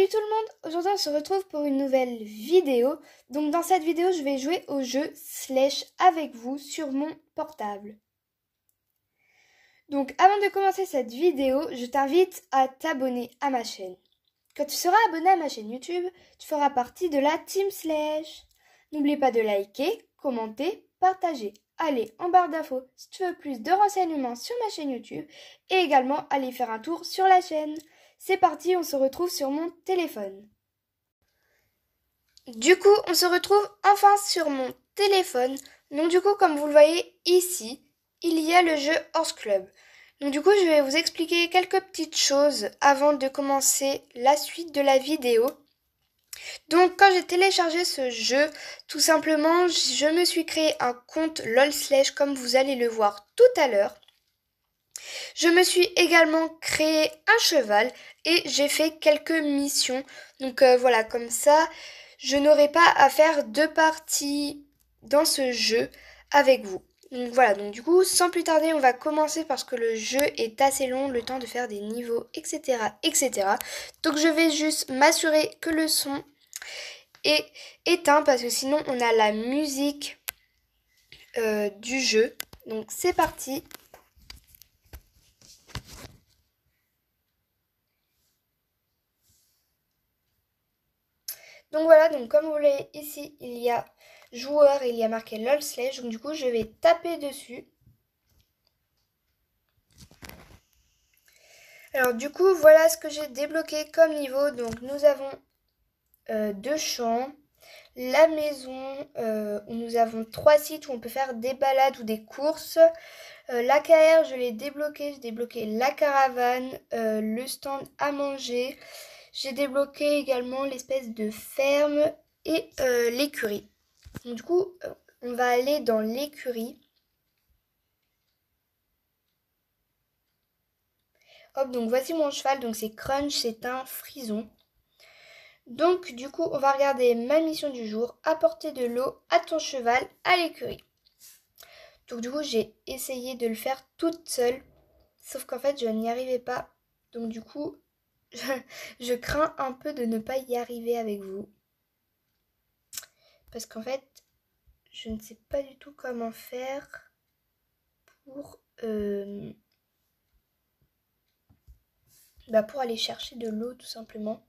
Salut tout le monde, aujourd'hui on se retrouve pour une nouvelle vidéo. Donc dans cette vidéo je vais jouer au jeu Slash avec vous sur mon portable. Donc avant de commencer cette vidéo, je t'invite à t'abonner à ma chaîne. Quand tu seras abonné à ma chaîne YouTube, tu feras partie de la Team Slash. N'oublie pas de liker, commenter, partager. Allez en barre d'infos si tu veux plus de renseignements sur ma chaîne YouTube et également aller faire un tour sur la chaîne. C'est parti, on se retrouve sur mon téléphone. Du coup, on se retrouve enfin sur mon téléphone. Donc du coup, comme vous le voyez ici, il y a le jeu Horse Club. Donc du coup, je vais vous expliquer quelques petites choses avant de commencer la suite de la vidéo. Donc quand j'ai téléchargé ce jeu, tout simplement, je me suis créé un compte LOL Slash comme vous allez le voir tout à l'heure. Je me suis également créé un cheval et j'ai fait quelques missions. Donc voilà, comme ça, je n'aurai pas à faire deux parties dans ce jeu avec vous. Donc voilà, donc du coup, sans plus tarder, on va commencer parce que le jeu est assez long, le temps de faire des niveaux, etc. etc. Donc je vais juste m'assurer que le son est éteint parce que sinon on a la musique du jeu. Donc c'est parti. Donc voilà, donc comme vous voyez ici, il y a joueur et il y a marqué LOL Slash. Donc du coup, je vais taper dessus. Alors du coup, voilà ce que j'ai débloqué comme niveau. Donc nous avons deux champs, la maison, où nous avons trois sites où on peut faire des balades ou des courses. L'AKR, je l'ai débloqué. J'ai débloqué la caravane, le stand à manger. J'ai débloqué également l'espèce de ferme et l'écurie. Donc du coup, on va aller dans l'écurie. Hop, donc voici mon cheval, donc c'est Crunch, c'est un frison. Donc du coup, on va regarder ma mission du jour, apporter de l'eau à ton cheval à l'écurie. Donc du coup, j'ai essayé de le faire toute seule, sauf qu'en fait, je n'y arrivais pas. Donc du coup, je crains un peu de ne pas y arriver avec vous. Parce qu'en fait, je ne sais pas du tout comment faire pour, pour aller chercher de l'eau tout simplement.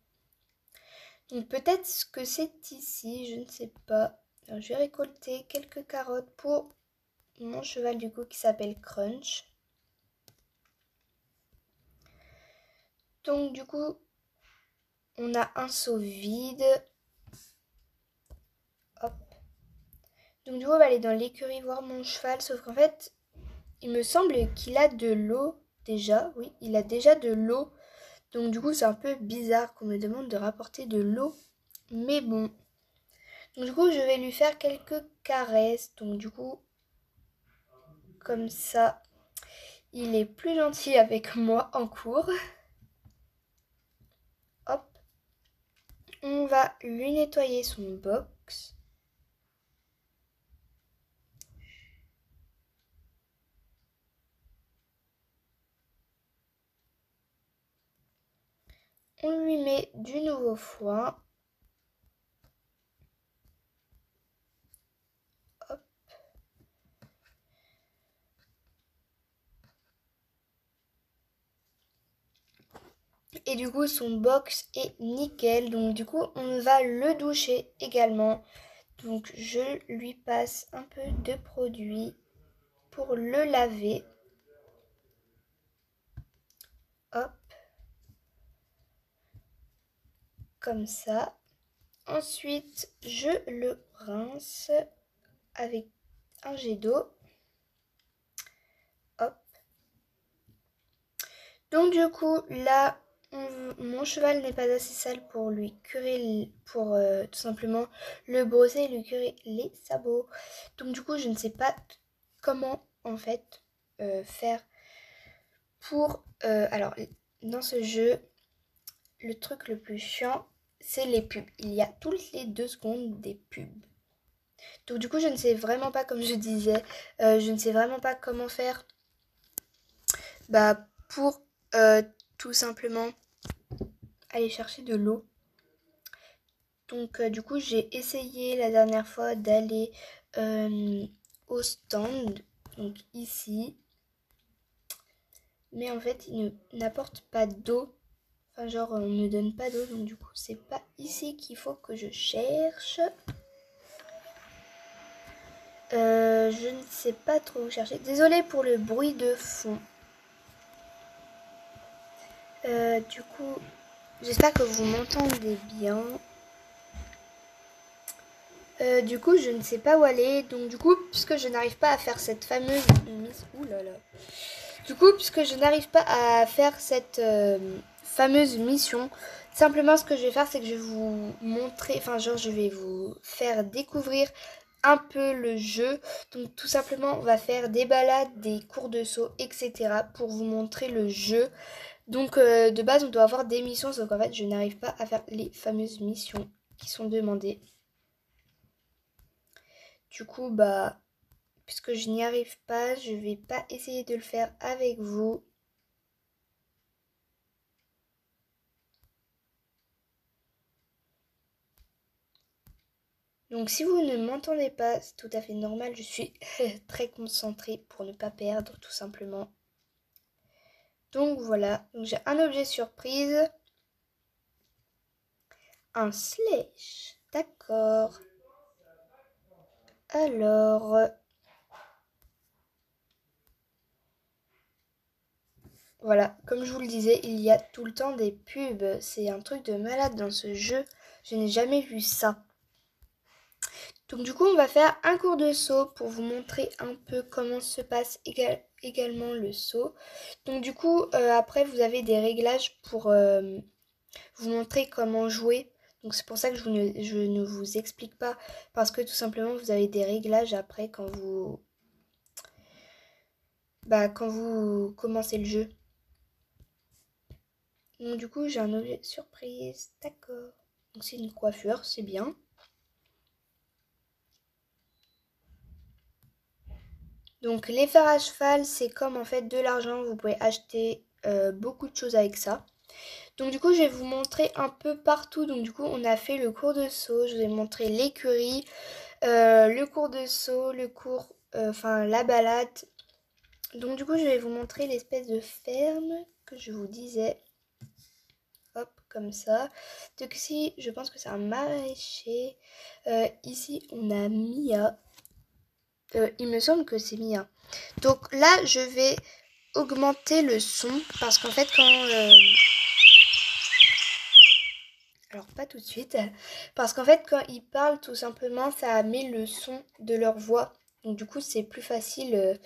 Donc peut-être que c'est ici, je ne sais pas. Alors, je vais récolter quelques carottes pour mon cheval du coup qui s'appelle Crunch. Donc du coup, on a un seau vide. Hop. Donc du coup, on va aller dans l'écurie voir mon cheval. Sauf qu'en fait, il me semble qu'il a de l'eau déjà. Oui, il a déjà de l'eau. Donc du coup, c'est un peu bizarre qu'on me demande de rapporter de l'eau. Mais bon. Donc du coup, je vais lui faire quelques caresses. Donc du coup, comme ça, il est plus gentil avec moi en cours. Hop. On va lui nettoyer son box. On lui met du nouveau foin. Hop. Et du coup, son box est nickel. Donc du coup, on va le doucher également. Donc je lui passe un peu de produit pour le laver. Hop. Comme ça. Ensuite, je le rince avec un jet d'eau. Hop. Donc du coup, là, mon cheval n'est pas assez sale pour lui curer, pour tout simplement le brosser et lui curer les sabots. Donc du coup, je ne sais pas comment en fait faire pour... alors, dans ce jeu, le truc le plus chiant, c'est les pubs. Il y a toutes les 2 secondes des pubs. Donc du coup, je ne sais vraiment pas, comme je disais, je ne sais vraiment pas comment faire pour tout simplement aller chercher de l'eau. Donc du coup j'ai essayé la dernière fois d'aller au stand, donc ici. Mais en fait il n'apporte pas d'eau. Enfin genre on ne me donne pas d'eau, donc du coup c'est pas ici qu'il faut que je cherche. Je ne sais pas trop où chercher. Désolée pour le bruit de fond. Du coup, j'espère que vous m'entendez bien. Du coup, je ne sais pas où aller. Donc, du coup, puisque je n'arrive pas à faire cette fameuse mise... Ouh là là. Du coup, puisque je n'arrive pas à faire cette fameuse mission, simplement ce que je vais faire, c'est que je vais vous montrer... Enfin, genre, je vais vous faire découvrir un peu le jeu. Donc, tout simplement, on va faire des balades, des cours de saut, etc. pour vous montrer le jeu. Donc de base on doit avoir des missions, sauf qu'en fait je n'arrive pas à faire les fameuses missions qui sont demandées. Du coup bah puisque je n'y arrive pas, je vais pas essayer de le faire avec vous. Donc si vous ne m'entendez pas, c'est tout à fait normal, je suis très concentrée pour ne pas perdre tout simplement. Donc voilà, donc j'ai un objet surprise. Un slash, d'accord. Alors... Voilà, comme je vous le disais, il y a tout le temps des pubs. C'est un truc de malade dans ce jeu. Je n'ai jamais vu ça. Donc du coup, on va faire un cours de saut pour vous montrer un peu comment se passe également le saut. Donc du coup, après, vous avez des réglages pour vous montrer comment jouer. Donc c'est pour ça que je ne vous explique pas. Parce que tout simplement, vous avez des réglages après quand quand vous commencez le jeu. Donc du coup j'ai un objet surprise, d'accord. Donc c'est une coiffure, c'est bien. Donc les fers à cheval, c'est comme en fait de l'argent, vous pouvez acheter beaucoup de choses avec ça. Donc du coup je vais vous montrer un peu partout. Donc du coup on a fait le cours de saut, je vous ai montré l'écurie, le cours de saut, le cours, enfin la balade. Donc du coup je vais vous montrer l'espèce de ferme que je vous disais. Hop, comme ça. Donc ici, je pense que c'est un maraîcher. Ici, on a Mia. Il me semble que c'est Mia. Donc là, je vais augmenter le son. Parce qu'en fait, alors, pas tout de suite. Parce qu'en fait, quand ils parlent, tout simplement, ça met le son de leur voix. Donc du coup, c'est plus facile.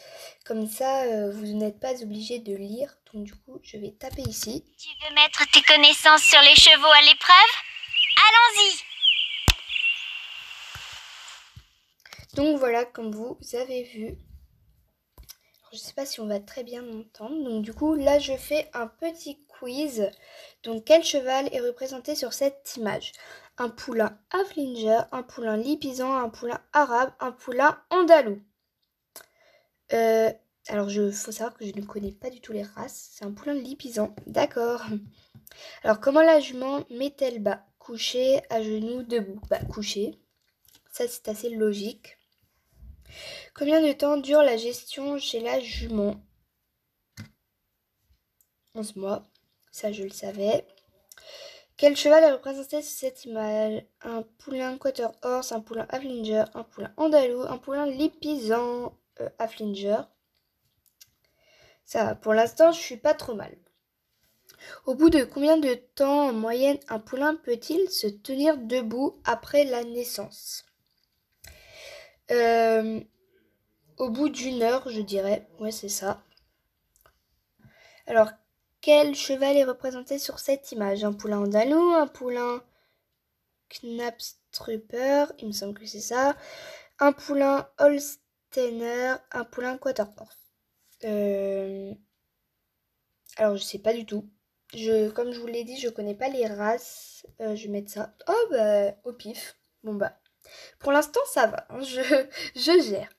Comme ça, vous n'êtes pas obligé de lire. Donc du coup, je vais taper ici. Tu veux mettre tes connaissances sur les chevaux à l'épreuve? Allons-y! Donc voilà, comme vous avez vu. Alors, je ne sais pas si on va très bien m'entendre. Donc du coup, là, je fais un petit quiz. Donc quel cheval est représenté sur cette image? Un poulain Haflinger, un poulain Lipizzan, un poulain arabe, un poulain andalou. Alors, faut savoir que je ne connais pas du tout les races. C'est un poulain Lipizzan. D'accord. Alors, comment la jument met-elle bas? Couché, à genoux, debout. Bah, couché. Ça, c'est assez logique. Combien de temps dure la gestion chez la jument? 11 mois. Ça, je le savais. Quel cheval est représenté sur cette image? Un poulain Quarter Horse, un poulain Haflinger, un poulain andalou, un poulain Lipizzan Haflinger. Ça va, pour l'instant, je suis pas trop mal. Au bout de combien de temps en moyenne un poulain peut-il se tenir debout après la naissance? Au bout d'1 heure, je dirais. Ouais, c'est ça. Alors, quel cheval est représenté sur cette image? Un poulain andalou, un poulain Knapstrupper, il me semble que c'est ça. Un poulain Holsteiner, un poulain Quarter Horse. Alors, je sais pas du tout. Comme je vous l'ai dit, je connais pas les races. Je vais mettre ça. Oh, bah, au pif. Bon, bah, pour l'instant, ça va. Hein, je gère.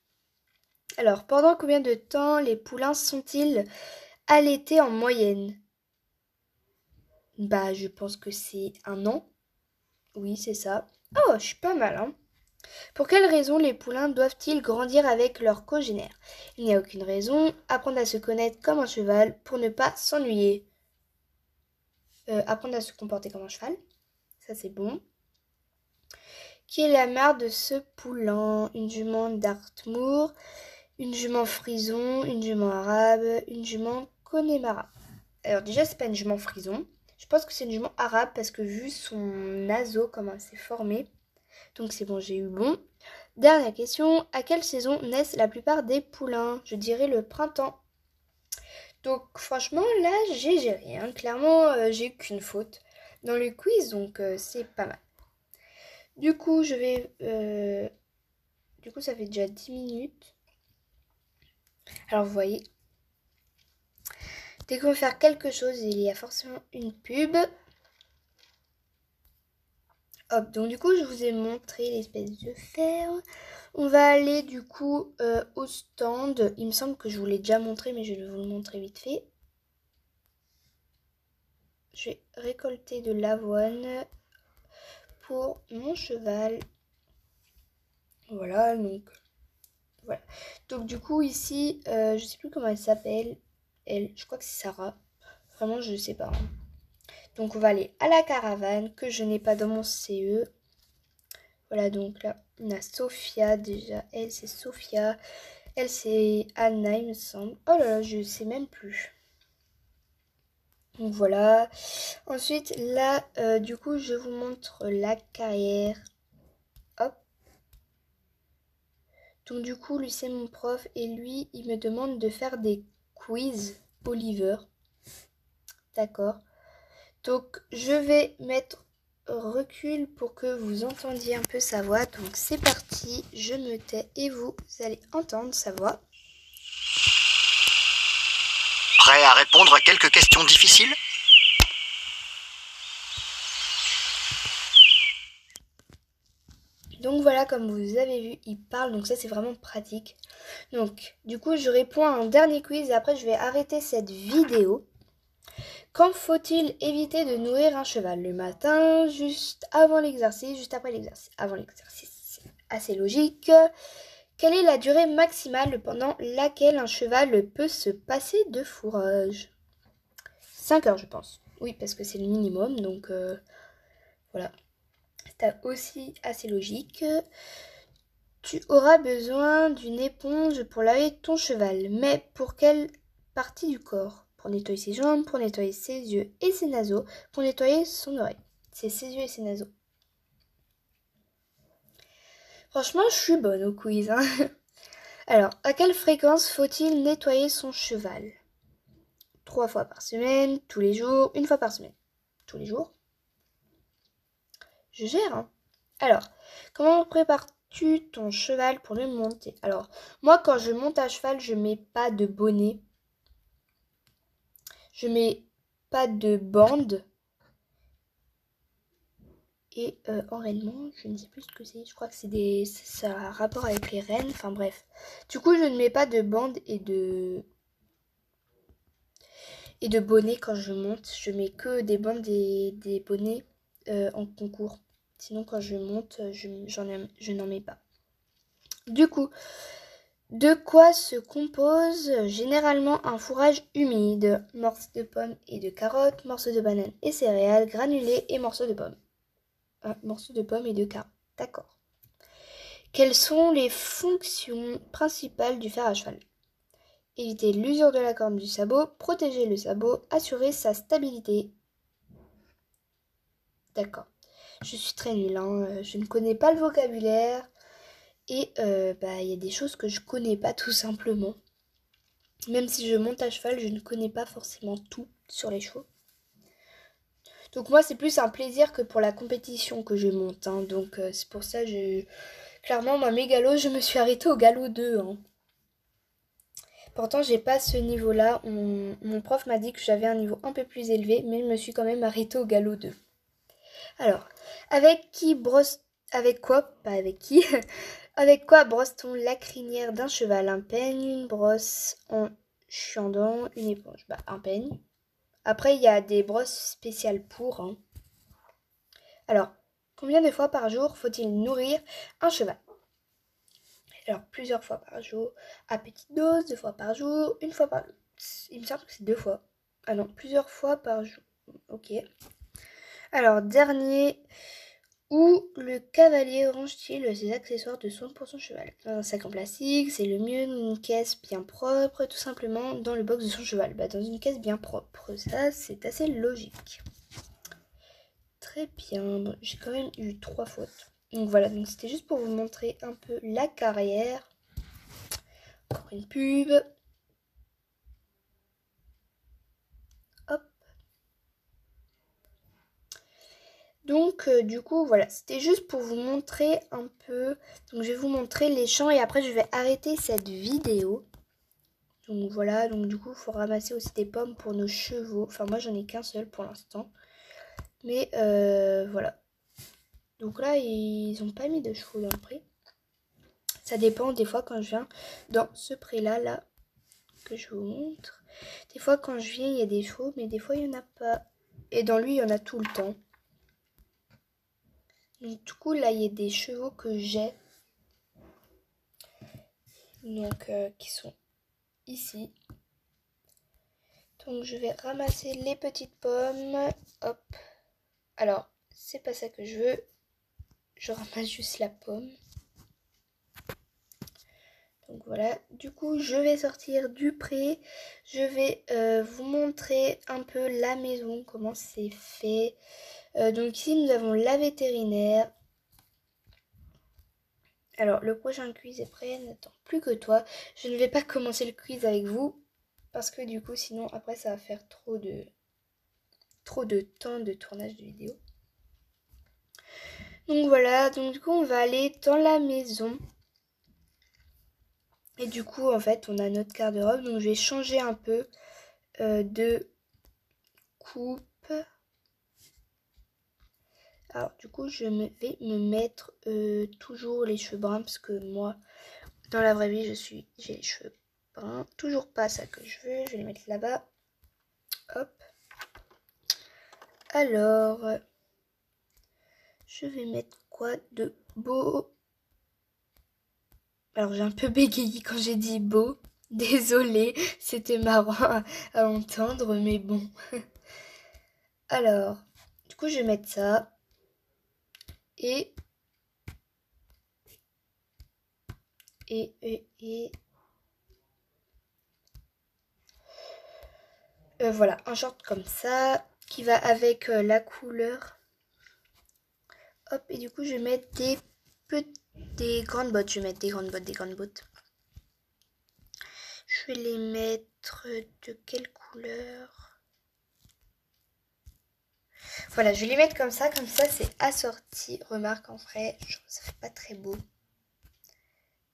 Alors, pendant combien de temps les poulains sont-ils allaités en moyenne? Bah, je pense que c'est 1 an. Oui, c'est ça. Oh, je suis pas mal, hein. Pour quelles raisons les poulains doivent-ils grandir avec leurs congénères? Il n'y a aucune raison. Apprendre à se connaître comme un cheval pour ne pas s'ennuyer. Apprendre à se comporter comme un cheval. Ça, c'est bon. Qui est la mère de ce poulain? Une jument Dartmoor, une jument frison, une jument arabe, une jument Connemara. Alors déjà, c'est pas une jument frison. Je pense que c'est une jument arabe parce que vu son naseau, comment elle s'est formée. Donc c'est bon, j'ai eu bon. Dernière question, à quelle saison naissent la plupart des poulains? Je dirais le printemps. Donc franchement, là, j'ai géré. Hein. Clairement, j'ai eu qu'une faute dans le quiz, donc c'est pas mal. Du coup, Du coup, ça fait déjà 10 minutes. Alors, vous voyez, dès qu'on veut faire quelque chose, il y a forcément une pub. Hop, donc du coup, je vous ai montré l'espèce de ferme. On va aller du coup au stand. Il me semble que je vous l'ai déjà montré, mais je vais vous le montrer vite fait. Je vais récolter de l'avoine pour mon cheval. Voilà, donc voilà. Donc du coup ici, je sais plus comment elle s'appelle. Elle, je crois que c'est Sarah. Vraiment, je sais pas. Hein. Donc on va aller à la caravane que je n'ai pas dans mon CE. Voilà, donc là, on a Sophia déjà. Elle, c'est Sophia. Elle, c'est Anna, il me semble. Oh là là, je sais même plus. Donc voilà. Ensuite, là, du coup, je vous montre la carrière. Hop. Donc du coup, lui, c'est mon prof. Et lui, il me demande de faire des quiz Oliver. D'accord. Donc, je vais mettre recul pour que vous entendiez un peu sa voix. Donc, c'est parti. Je me tais et vous allez entendre sa voix. Prêt à répondre à quelques questions difficiles? Donc voilà, comme vous avez vu, il parle, donc ça c'est vraiment pratique. Donc du coup, je réponds à un dernier quiz et après je vais arrêter cette vidéo. Quand faut-il éviter de nourrir un cheval? Le matin, juste avant l'exercice, juste après l'exercice? Avant l'exercice, c'est assez logique. Quelle est la durée maximale pendant laquelle un cheval peut se passer de fourrage? 5 heures, je pense. Oui, parce que c'est le minimum, donc voilà. C'est aussi assez logique. Tu auras besoin d'une éponge pour laver ton cheval, mais pour quelle partie du corps? Pour nettoyer ses jambes, pour nettoyer ses yeux et ses naseaux, pour nettoyer son oreille. C'est ses yeux et ses naseaux. Franchement, je suis bonne au quiz. Hein. Alors, à quelle fréquence faut-il nettoyer son cheval? 3 fois par semaine, tous les jours, 1 fois par semaine. Tous les jours? Je gère, hein. Alors, comment prépares-tu ton cheval pour le monter? Alors, moi, quand je monte à cheval, je mets pas de bonnet. Je mets pas de bande. Et enrainement, je ne sais plus ce que c'est. Je crois que ça a un rapport avec les rennes. Enfin bref. Du coup, je ne mets pas de bande et de bonnet quand je monte. Je mets que des bandes et des bonnets en concours. Sinon, quand je monte, je n'en mets pas. Du coup, de quoi se compose généralement un fourrage humide? Morceaux de pommes et de carottes, morceaux de bananes et céréales, granulés et morceaux de pommes. Morceaux de pommes et de carottes. D'accord. Quelles sont les fonctions principales du fer à cheval? Éviter l'usure de la corne du sabot, protéger le sabot, assurer sa stabilité. D'accord. Je suis très nulle, hein. Je ne connais pas le vocabulaire et il y a des choses que je connais pas tout simplement. Même si je monte à cheval, je ne connais pas forcément tout sur les chevaux. Donc moi, c'est plus un plaisir que pour la compétition que je monte. Hein. Donc c'est pour ça que clairement, moi, mes galops, je me suis arrêtée au galop 2. Hein. Pourtant, j'ai pas ce niveau-là. Mon prof m'a dit que j'avais un niveau un peu plus élevé, mais je me suis quand même arrêtée au galop 2. Alors, avec quoi? Pas avec qui. Avec quoi brosse-t-on la crinière d'un cheval? Un peigne, une brosse en chiandant, une éponge. Un peigne. Après, il y a des brosses spéciales pour. Hein. Alors, Combien de fois par jour faut-il nourrir un cheval? Alors, plusieurs fois par jour, à petite dose, 2 fois par jour, 1 fois par jour. Il me semble que c'est 2 fois. Ah non, plusieurs fois par jour. Ok. Alors, dernier. Où le cavalier range-t-il ses accessoires de soins pour son cheval? Dans un sac en plastique, c'est le mieux, dans une caisse bien propre, tout simplement dans le box de son cheval. Dans une caisse bien propre, ça c'est assez logique. Très bien, bon, j'ai quand même eu 3 fautes. Donc voilà, donc c'était juste pour vous montrer un peu la carrière. Encore une pub. Hop. Donc du coup voilà, c'était juste pour vous montrer un peu. Donc je vais vous montrer les champs et après je vais arrêter cette vidéo. Donc voilà, donc du coup il faut ramasser aussi des pommes pour nos chevaux. Enfin moi j'en ai qu'un seul pour l'instant. Mais voilà. Donc là ils n'ont pas mis de chevaux dans le pré. Ça dépend des fois quand je viens dans ce pré là que je vous montre. Des fois quand je viens il y a des chevaux mais des fois il n'y en a pas. Et dans lui il y en a tout le temps. Donc du coup là il y a des chevaux que j'ai. Donc qui sont ici. Donc je vais ramasser les petites pommes. Hop. Alors c'est pas ça que je veux. Je ramasse juste la pomme. Donc voilà. Du coup je vais sortir du pré. Je vais vous montrer un peu la maison. Comment c'est fait. Donc ici nous avons la vétérinaire. Alors le prochain quiz est prêt. N'attends plus que toi. Je ne vais pas commencer le quiz avec vous. Parce que du coup sinon après ça va faire trop de temps de tournage de vidéo. Donc voilà, donc du coup on va aller dans la maison. Et du coup en fait on a notre garde-robe. Donc je vais changer un peu de coupe. Alors du coup je vais me mettre toujours les cheveux bruns. Parce que moi dans la vraie vie j'ai les cheveux bruns. Toujours pas ça que je veux. Je vais les mettre là-bas. Hop. Alors je vais mettre quoi de beau? Alors j'ai un peu bégayé quand j'ai dit beau. Désolée, c'était marrant à entendre, mais bon. Alors, du coup je vais mettre ça. Et voilà, un short comme ça, qui va avec la couleur. Hop, et du coup je vais mettre des grandes bottes. Je vais mettre des grandes bottes. Je vais les mettre de quelle couleur? Voilà, je vais les mettre comme ça c'est assorti. Remarque en vrai, je trouve que ça fait pas très beau.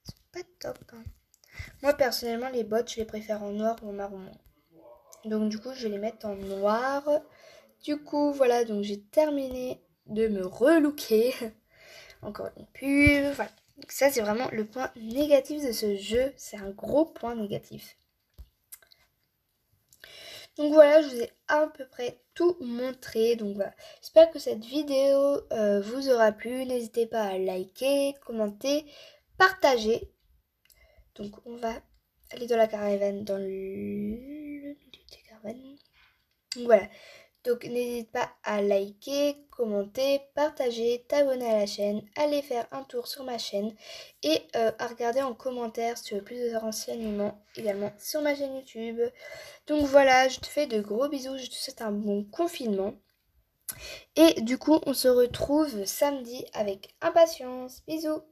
C'est pas top. Hein. Moi personnellement les bottes je les préfère en noir ou en marron. Donc du coup je vais les mettre en noir. Du coup voilà, donc j'ai terminé de me relooker. Encore une pub. Voilà. Donc ça c'est vraiment le point négatif de ce jeu. C'est un gros point négatif. Donc voilà, je vous ai à peu près tout montré. Donc voilà, j'espère que cette vidéo vous aura plu. N'hésitez pas à liker, commenter, partager. Donc on va aller dans la caravane, dans le milieu des caravanes. Donc voilà, donc n'hésite pas à liker, commenter, partager, t'abonner à la chaîne, aller faire un tour sur ma chaîne et à regarder en commentaire si tu veux plus de renseignements également sur ma chaîne YouTube. Donc voilà, je te fais de gros bisous, je te souhaite un bon confinement. Et du coup, on se retrouve samedi avec impatience. Bisous!